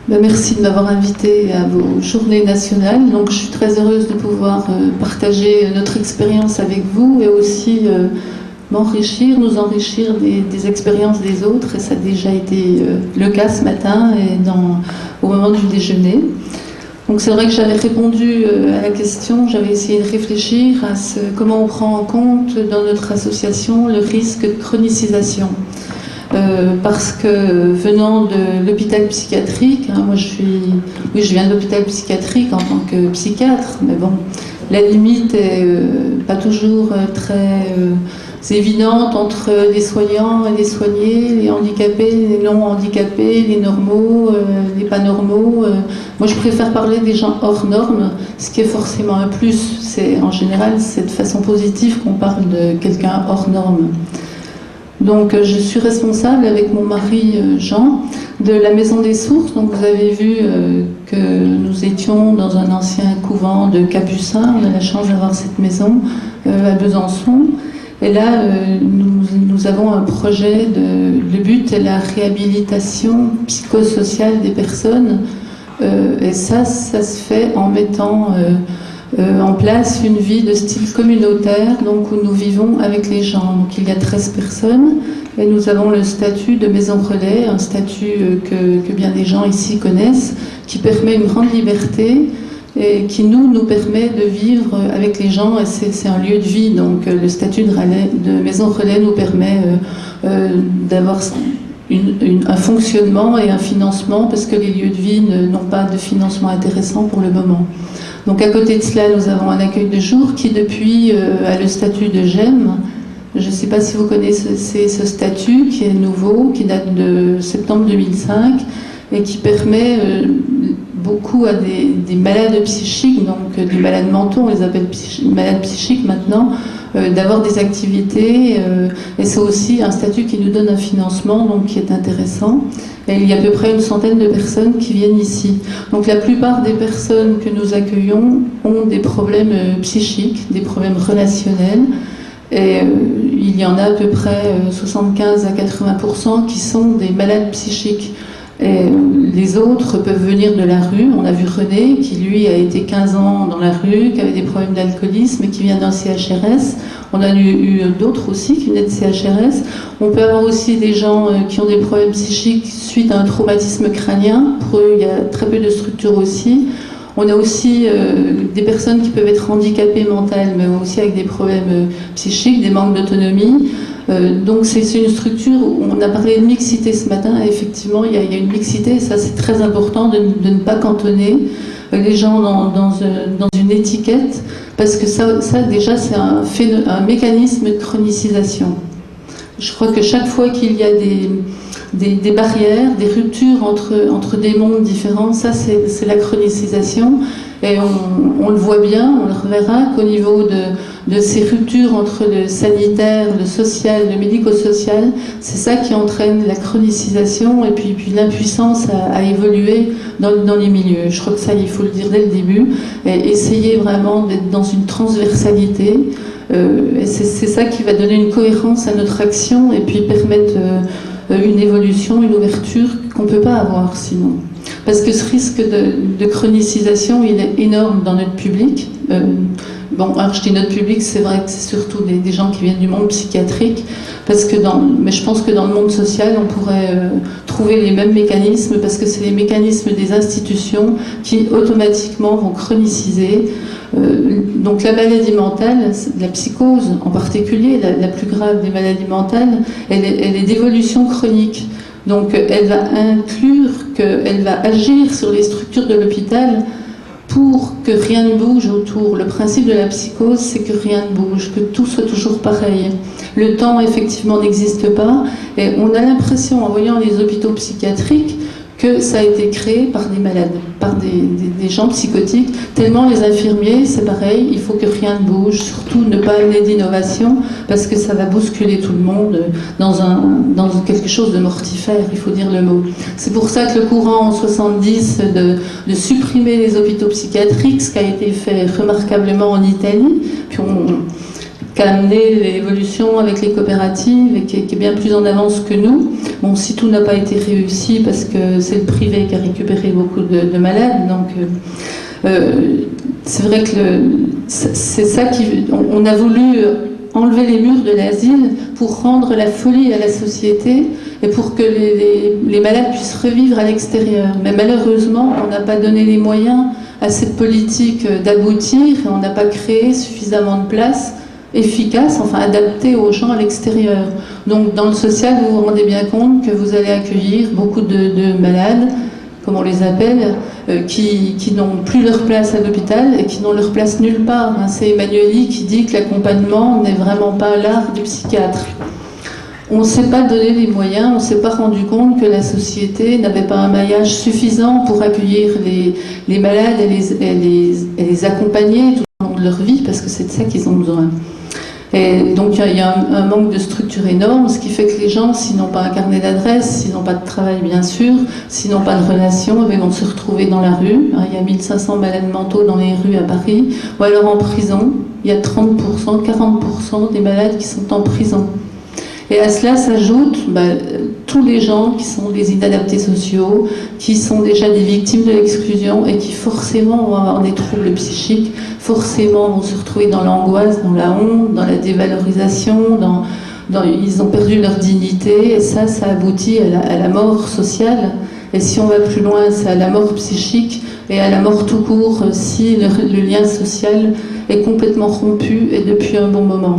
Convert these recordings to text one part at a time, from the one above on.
Merci de m'avoir invité à vos journées nationales. Donc, je suis très heureuse de pouvoir partager notre expérience avec vous et aussi nous enrichir des expériences des autres. Et ça a déjà été le cas ce matin et au moment du déjeuner. Donc, c'est vrai que j'avais répondu à la question, j'avais essayé de réfléchir à comment on prend en compte dans notre association le risque de chronicisation. Parce que venant de l'hôpital psychiatrique, moi je viens de l'hôpital psychiatrique en tant que psychiatre, mais bon, la limite est pas toujours très évidente entre les soignants et les soignés, les handicapés, les non handicapés, les normaux, les pas normaux. Moi je préfère parler des gens hors normes, ce qui est forcément un plus. En général, c'est de façon positive qu'on parle de quelqu'un hors norme. Donc je suis responsable avec mon mari Jean de la Maison des Sources. Donc vous avez vu que nous étions dans un ancien couvent de Capucins. On a la chance d'avoir cette maison à Besançon. Et là, nous avons un projet le but est la réhabilitation psychosociale des personnes. Et ça se fait en mettant en place une vie de style communautaire, donc où nous vivons avec les gens. Donc il y a 13 personnes et nous avons le statut de maison relais, un statut que bien des gens ici connaissent, qui permet une grande liberté et qui nous permet de vivre avec les gens. Et c'est un lieu de vie, donc le statut de maison relais nous permet d'avoir un fonctionnement et un financement, parce que les lieux de vie n'ont pas de financement intéressant pour le moment. Donc à côté de cela, nous avons un accueil de jour qui depuis a le statut de GEM. Je ne sais pas si vous connaissez ce statut qui est nouveau, qui date de septembre 2005 et qui permet beaucoup à des malades psychiques, donc des malades mentaux, on les appelle malades psychiques maintenant, d'avoir des activités. Et c'est aussi un statut qui nous donne un financement, donc qui est intéressant. Et il y a à peu près une centaine de personnes qui viennent ici. Donc la plupart des personnes que nous accueillons ont des problèmes psychiques, des problèmes relationnels. Et il y en a à peu près 75 à 80% qui sont des malades psychiques. Et les autres peuvent venir de la rue. On a vu René, qui lui a été 15 ans dans la rue, qui avait des problèmes d'alcoolisme et qui vient d'un CHRS. On a eu d'autres aussi qui venaient de CHRS. On peut avoir aussi des gens qui ont des problèmes psychiques suite à un traumatisme crânien. Pour eux, il y a très peu de structures aussi. On a aussi des personnes qui peuvent être handicapées mentales, mais aussi avec des problèmes psychiques, des manques d'autonomie. Donc c'est une structure où on a parlé de mixité ce matin, et effectivement il y a une mixité, et ça c'est très important de ne pas cantonner les gens dans une étiquette, parce que ça déjà c'est un mécanisme de chronicisation. Je crois que chaque fois qu'il y a des barrières, des ruptures entre des mondes différents, ça c'est la chronicisation. Et on le voit bien, on le reverra qu'au niveau de ces ruptures entre le sanitaire, le social, le médico-social, c'est ça qui entraîne la chronicisation et puis l'impuissance à évoluer dans les milieux. Je crois que ça, il faut le dire dès le début, et essayer vraiment d'être dans une transversalité. Et c'est ça qui va donner une cohérence à notre action et puis permettre une évolution, une ouverture qu'on ne peut pas avoir sinon. Parce que ce risque de chronicisation, il est énorme dans notre public. Alors je dis notre public, c'est vrai que c'est surtout des gens qui viennent du monde psychiatrique, mais je pense que dans le monde social, on pourrait trouver les mêmes mécanismes, parce que c'est les mécanismes des institutions qui automatiquement vont chroniciser. Donc la maladie mentale, la psychose en particulier, la plus grave des maladies mentales, elle est d'évolution chronique. Donc elle va elle va agir sur les structures de l'hôpital pour que rien ne bouge autour. Le principe de la psychose, c'est que rien ne bouge, que tout soit toujours pareil. Le temps, effectivement, n'existe pas. Et on a l'impression, en voyant les hôpitaux psychiatriques, que ça a été créé par des malades, par des gens psychotiques. Tellement les infirmiers, c'est pareil, il faut que rien ne bouge, surtout ne pas amener d'innovation, parce que ça va bousculer tout le monde dans quelque chose de mortifère, il faut dire le mot. C'est pour ça que le courant en 70 de supprimer les hôpitaux psychiatriques, ce qui a été fait remarquablement en Italie, puis qu'a amené l'évolution avec les coopératives et qui est bien plus en avance que nous. Bon, si tout n'a pas été réussi, parce que c'est le privé qui a récupéré beaucoup de malades, donc c'est vrai que c'est ça on a voulu enlever les murs de l'asile pour rendre la folie à la société et pour que les malades puissent revivre à l'extérieur. Mais malheureusement, on n'a pas donné les moyens à cette politique d'aboutir et on n'a pas créé suffisamment de places efficaces, enfin adaptées aux gens à l'extérieur. Donc dans le social, vous vous rendez bien compte que vous allez accueillir beaucoup de malades, comme on les appelle, qui n'ont plus leur place à l'hôpital et qui n'ont leur place nulle part. C'est Emmanueli qui dit que l'accompagnement n'est vraiment pas l'art du psychiatre. On ne s'est pas donné les moyens, on ne s'est pas rendu compte que la société n'avait pas un maillage suffisant pour accueillir les malades et les accompagner tout au long de leur vie, parce que c'est de ça qu'ils ont besoin. Et donc il y a un manque de structure énorme, ce qui fait que les gens, s'ils n'ont pas un carnet d'adresse, s'ils n'ont pas de travail bien sûr, s'ils n'ont pas de relation, ils vont se retrouver dans la rue. Il y a 1500 malades mentaux dans les rues à Paris, ou alors en prison. Il y a 30%, 40% des malades qui sont en prison. Et à cela s'ajoutent tous les gens qui sont des inadaptés sociaux, qui sont déjà des victimes de l'exclusion et qui forcément vont avoir des troubles psychiques, forcément vont se retrouver dans l'angoisse, dans la honte, dans la dévalorisation, ils ont perdu leur dignité et ça aboutit à la mort sociale. Et si on va plus loin, c'est à la mort psychique et à la mort tout court si le lien social est complètement rompu et depuis un bon moment.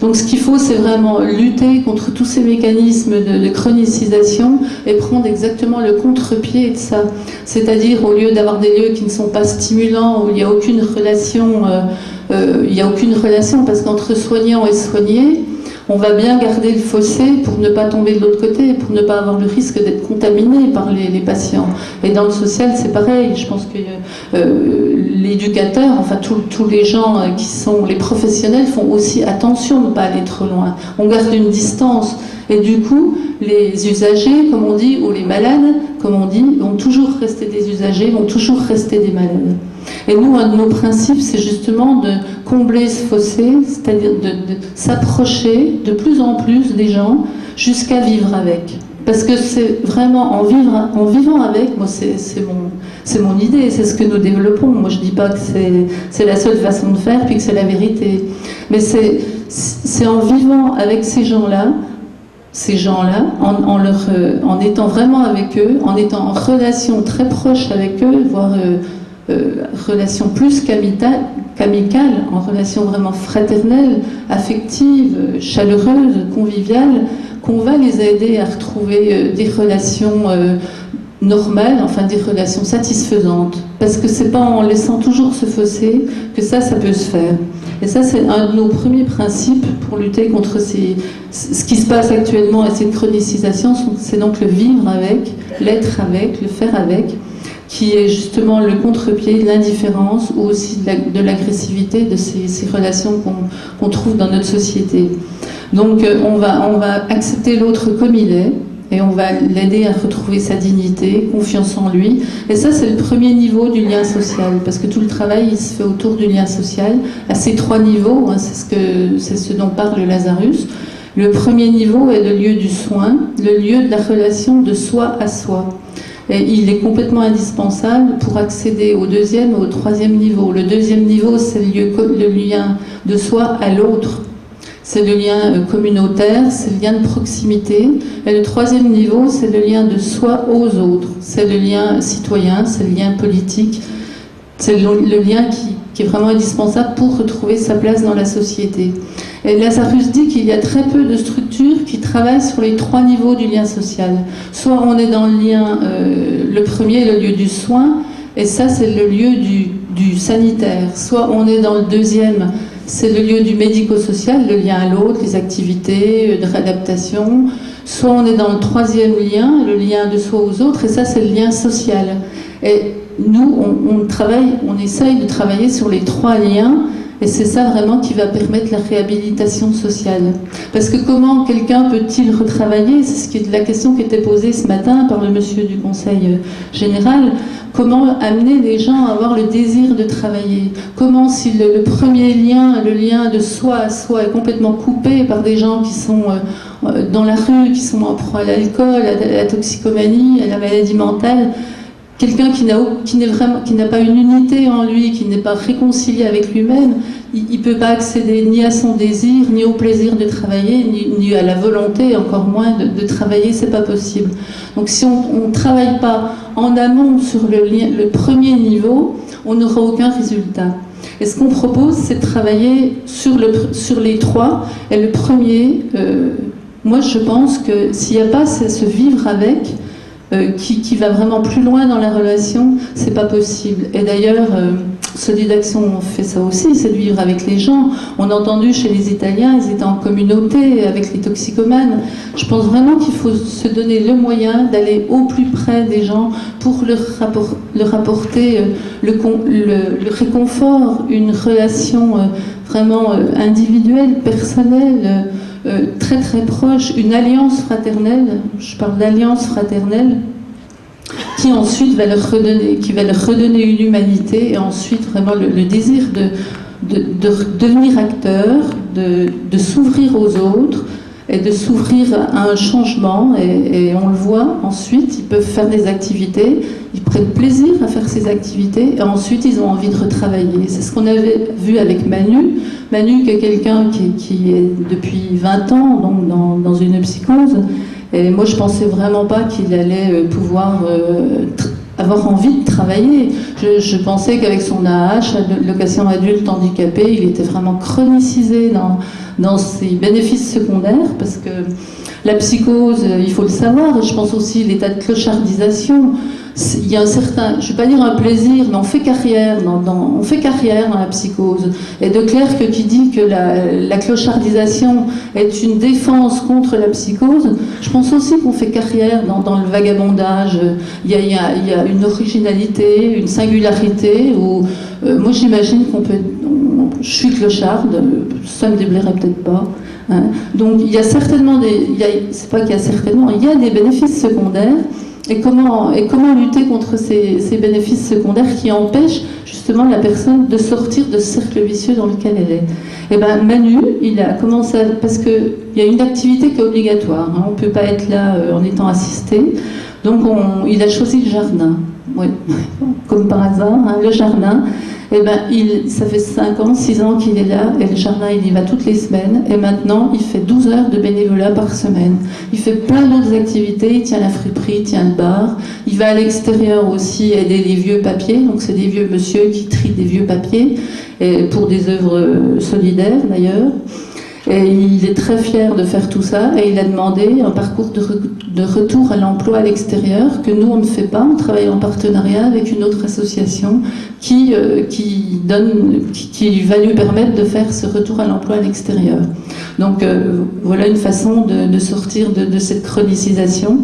Donc ce qu'il faut, c'est vraiment lutter contre tous ces mécanismes de chronicisation et prendre exactement le contre-pied de ça. C'est-à-dire, au lieu d'avoir des lieux qui ne sont pas stimulants, où il n'y a aucune relation, parce qu'entre soignants et soignés, on va bien garder le fossé pour ne pas tomber de l'autre côté, pour ne pas avoir le risque d'être contaminé par les patients. Et dans le social, c'est pareil. Je pense que l'éducateur, enfin tous les gens qui sont les professionnels font aussi attention de ne pas aller trop loin. On garde une distance. Et du coup, les usagers, comme on dit, ou les malades, comme on dit, vont toujours rester des usagers, vont toujours rester des malades. Et nous, un de nos principes, c'est justement de combler ce fossé, c'est-à-dire de s'approcher de plus en plus des gens jusqu'à vivre avec. Parce que c'est vraiment en vivant avec, moi c'est mon idée, c'est ce que nous développons. Moi je dis pas que c'est la seule façon de faire puis que c'est la vérité. Mais c'est en vivant avec ces gens-là, en étant vraiment avec eux, en étant en relation très proche avec eux, voire relation plus qu'amicale, en relation vraiment fraternelle, affective, chaleureuse, conviviale, qu'on va les aider à retrouver des relations normales, enfin des relations satisfaisantes. Parce que c'est pas en laissant toujours se fausser que ça peut se faire. Et ça, c'est un de nos premiers principes pour lutter contre ce qui se passe actuellement et cette chronicisation, c'est donc le vivre avec, l'être avec, le faire avec, qui est justement le contre-pied de l'indifférence ou aussi de l'agressivité de ces relations qu'on trouve dans notre société. Donc on va accepter l'autre comme il est et on va l'aider à retrouver sa dignité, confiance en lui. Et ça, c'est le premier niveau du lien social, parce que tout le travail, il se fait autour du lien social, à ces trois niveaux, c'est ce dont parle Lazarus. Le premier niveau est le lieu du soin, le lieu de la relation de soi à soi. Et il est complètement indispensable pour accéder au deuxième et au troisième niveau. Le deuxième niveau, c'est le lien de soi à l'autre. C'est le lien communautaire, c'est le lien de proximité. Et le troisième niveau, c'est le lien de soi aux autres. C'est le lien citoyen, c'est le lien politique. C'est le lien qui est vraiment indispensable pour retrouver sa place dans la société. Et Lazarus dit qu'il y a très peu de structures qui travaillent sur les trois niveaux du lien social. Soit on est dans le lien, le premier, le lieu du soin, et ça c'est le lieu du sanitaire. Soit on est dans le deuxième, c'est le lieu du médico-social, le lien à l'autre, les activités de réadaptation. Soit on est dans le troisième lien, le lien de soi aux autres, et ça c'est le lien social. Et nous, on essaye de travailler sur les trois liens, Et c'est ça vraiment qui va permettre la réhabilitation sociale. Parce que comment quelqu'un peut-il retravailler? C'est la question qui était posée ce matin par le monsieur du Conseil général. Comment amener les gens à avoir le désir de travailler? Comment, si le premier lien, le lien de soi à soi est complètement coupé par des gens qui sont dans la rue, qui sont en proie à l'alcool, à la toxicomanie, à la maladie mentale, quelqu'un qui n'a pas une unité en lui, qui n'est pas réconcilié avec lui-même, il ne peut pas accéder ni à son désir, ni au plaisir de travailler, ni à la volonté, encore moins de travailler, c'est pas possible. Donc si on ne travaille pas en amont sur le premier niveau, on n'aura aucun résultat. Et ce qu'on propose, c'est de travailler sur les trois. Et le premier, moi je pense que s'il n'y a pas ce vivre avec, qui va vraiment plus loin dans la relation, c'est pas possible. Et d'ailleurs, Solidaction fait ça aussi, c'est de vivre avec les gens. On a entendu chez les Italiens, ils étaient en communauté avec les toxicomanes. Je pense vraiment qu'il faut se donner le moyen d'aller au plus près des gens pour leur apporter le réconfort, une relation vraiment individuelle, personnelle, très très proche, une alliance fraternelle. Je parle d'alliance fraternelle qui ensuite va leur redonner une humanité et ensuite vraiment le désir de devenir acteur, de s'ouvrir aux autres et de s'ouvrir à un changement. Et on le voit, ensuite ils peuvent faire des activités, ils prennent plaisir à faire ces activités et ensuite ils ont envie de retravailler. C'est ce qu'on avait vu avec Manu. Manu qui est quelqu'un qui est depuis 20 ans donc dans une psychose. Et moi, je pensais vraiment pas qu'il allait pouvoir avoir envie de travailler. Je pensais qu'avec son AH, allocation adulte handicapé, il était vraiment chronicisé dans ses bénéfices secondaires, parce que la psychose, il faut le savoir, et je pense aussi l'état de clochardisation. Il y a un certain, je ne vais pas dire un plaisir, mais on fait carrière on fait carrière dans la psychose. Et de Clercq qui dit que la clochardisation est une défense contre la psychose, je pense aussi qu'on fait carrière dans le vagabondage. Il y a une originalité, une singularité, où moi j'imagine je suis clocharde, ça ne me déplairait peut-être pas. Hein. Donc il y a certainement c'est pas qu'il y a certainement, il y a des bénéfices secondaires. Et comment lutter contre ces bénéfices secondaires qui empêchent justement la personne de sortir de ce cercle vicieux dans lequel elle est. Et bien Manu, il a commencé parce qu'il y a une activité qui est obligatoire, hein, on ne peut pas être là en étant assisté, donc il a choisi le jardin, ouais. Comme par hasard, hein, le jardin. Et ben ça fait 5 ans, 6 ans qu'il est là, et le jardin il y va toutes les semaines, et maintenant il fait 12 heures de bénévolat par semaine. Il fait plein d'autres activités, il tient la friperie, il tient le bar, il va à l'extérieur aussi aider les vieux papiers, donc c'est des vieux monsieur qui trient des vieux papiers, et pour des œuvres solidaires d'ailleurs. Et il est très fier de faire tout ça, et il a demandé un parcours de retour à l'emploi à l'extérieur, que nous on ne fait pas, on travaille en partenariat avec une autre association qui va lui permettre de faire ce retour à l'emploi à l'extérieur. Donc voilà une façon de sortir de cette chronicisation.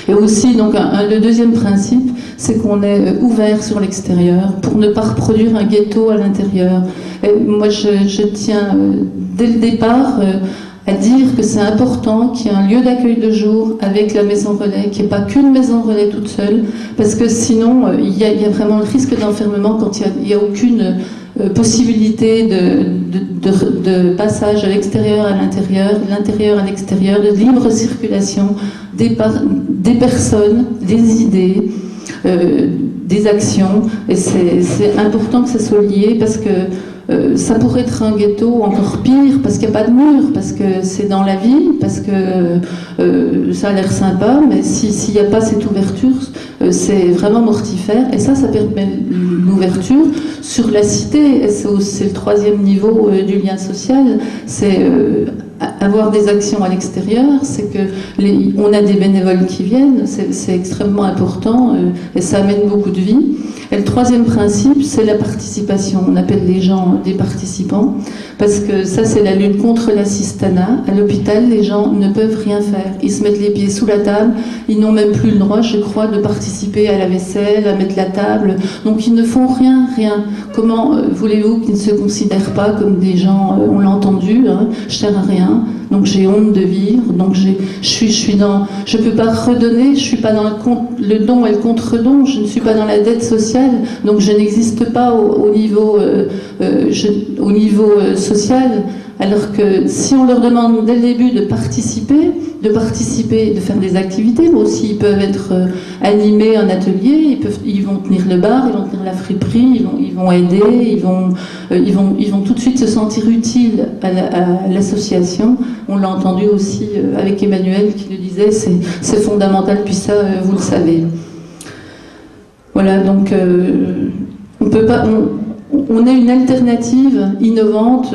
Et aussi, donc, le deuxième principe, c'est qu'on est ouvert sur l'extérieur pour ne pas reproduire un ghetto à l'intérieur. Et moi, je tiens, dès le départ, à dire que c'est important qu'il y ait un lieu d'accueil de jour avec la maison relais, qu'il n'y ait pas qu'une maison relais toute seule, parce que sinon, il y a vraiment le risque d'enfermement quand il n'y a aucune possibilité de passage à l'extérieur à l'intérieur, de l'intérieur à l'extérieur, de libre circulation des personnes, des idées, des actions. Et c'est important que ça soit lié, parce que ça pourrait être un ghetto encore pire, parce qu'il n'y a pas de mur, parce que c'est dans la ville, parce que ça a l'air sympa, mais s'il n'y a pas cette ouverture, c'est vraiment mortifère. Et ça permet l'ouverture sur la cité, et c'est le troisième niveau du lien social, c'est avoir des actions à l'extérieur, c'est que on a des bénévoles qui viennent, c'est extrêmement important et ça amène beaucoup de vie. Et le troisième principe, c'est la participation. On appelle les gens des participants parce que ça, c'est la lutte contre l'assistanat. À l'hôpital, les gens ne peuvent rien faire. Ils se mettent les pieds sous la table, ils n'ont même plus le droit, je crois, de participer à la vaisselle, à mettre la table. Donc ils ne font rien. Comment voulez-vous qu'ils ne se considèrent pas comme des gens, on l'a entendu, hein, je sers à rien, donc j'ai honte de vivre, donc je peux pas redonner, je suis pas dans le don et le contre-don, je ne suis pas dans la dette sociale, donc je n'existe pas au niveau social. Alors que si on leur demande dès le début de participer, de faire des activités, mais aussi ils peuvent être animés en atelier, ils vont tenir le bar, ils vont tenir la friperie, ils vont aider, ils vont tout de suite se sentir utiles à l'association. On l'a entendu aussi avec Emmanuel qui le disait, c'est fondamental, puis ça, vous le savez. Voilà, donc on peut pas... On est une alternative innovante,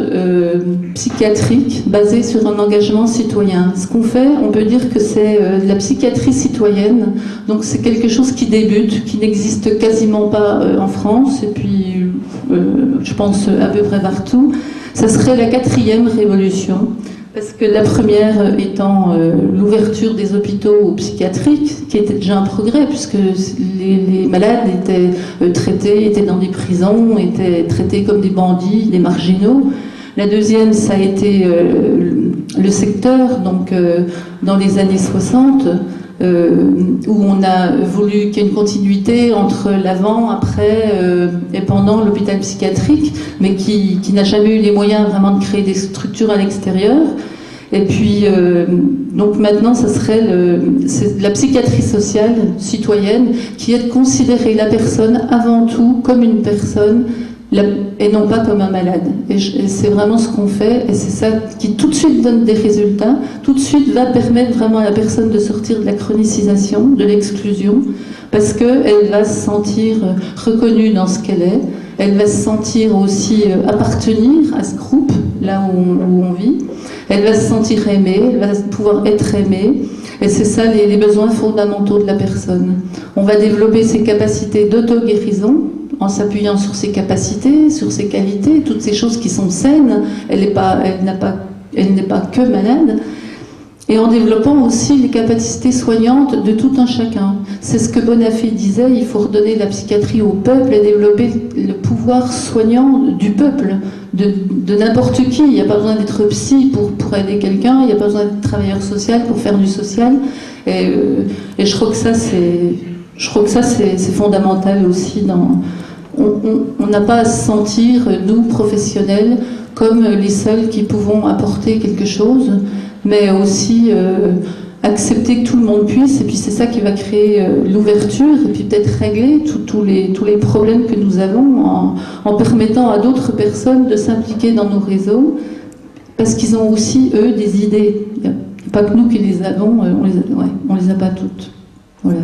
psychiatrique, basée sur un engagement citoyen. Ce qu'on fait, on peut dire que c'est de la psychiatrie citoyenne. Donc c'est quelque chose qui débute, qui n'existe quasiment pas en France, et puis je pense à peu près partout. Ça serait la 4e révolution. Parce que la première étant l'ouverture des hôpitaux psychiatriques, qui était déjà un progrès, puisque les malades étaient traités, étaient dans des prisons, étaient traités comme des bandits, des marginaux. La deuxième, ça a été le secteur, donc dans les années 60, où on a voulu qu'il y ait une continuité entre l'avant, après et pendant l'hôpital psychiatrique, mais qui n'a jamais eu les moyens vraiment de créer des structures à l'extérieur. Et puis, donc maintenant, ça serait c'est la psychiatrie sociale, citoyenne, qui est de considérer la personne avant tout comme une personne et non pas comme un malade. Et c'est vraiment ce qu'on fait, et c'est ça qui tout de suite donne des résultats, tout de suite va permettre vraiment à la personne de sortir de la chronicisation, de l'exclusion, parce qu'elle va se sentir reconnue dans ce qu'elle est, elle va se sentir aussi appartenir à ce groupe, là où on vit, elle va se sentir aimée, elle va pouvoir être aimée, et c'est ça les besoins fondamentaux de la personne. On va développer ses capacités d'auto-guérison, en s'appuyant sur ses capacités, sur ses qualités, toutes ces choses qui sont saines, elle n'est pas que malade, et en développant aussi les capacités soignantes de tout un chacun. C'est ce que Bonafé disait, il faut redonner la psychiatrie au peuple et développer le pouvoir soignant du peuple, de n'importe qui. Il n'y a pas besoin d'être psy pour aider quelqu'un, il n'y a pas besoin d'être travailleur social pour faire du social, et je crois que ça c'est fondamental aussi dans... On n'a pas à se sentir, nous, professionnels, comme les seuls qui pouvons apporter quelque chose, mais aussi accepter que tout le monde puisse, et puis c'est ça qui va créer l'ouverture, et puis peut-être régler tous les problèmes que nous avons en permettant à d'autres personnes de s'impliquer dans nos réseaux, parce qu'ils ont aussi, eux, des idées. Il n'y a pas que nous qui les avons, on les a pas toutes. Voilà.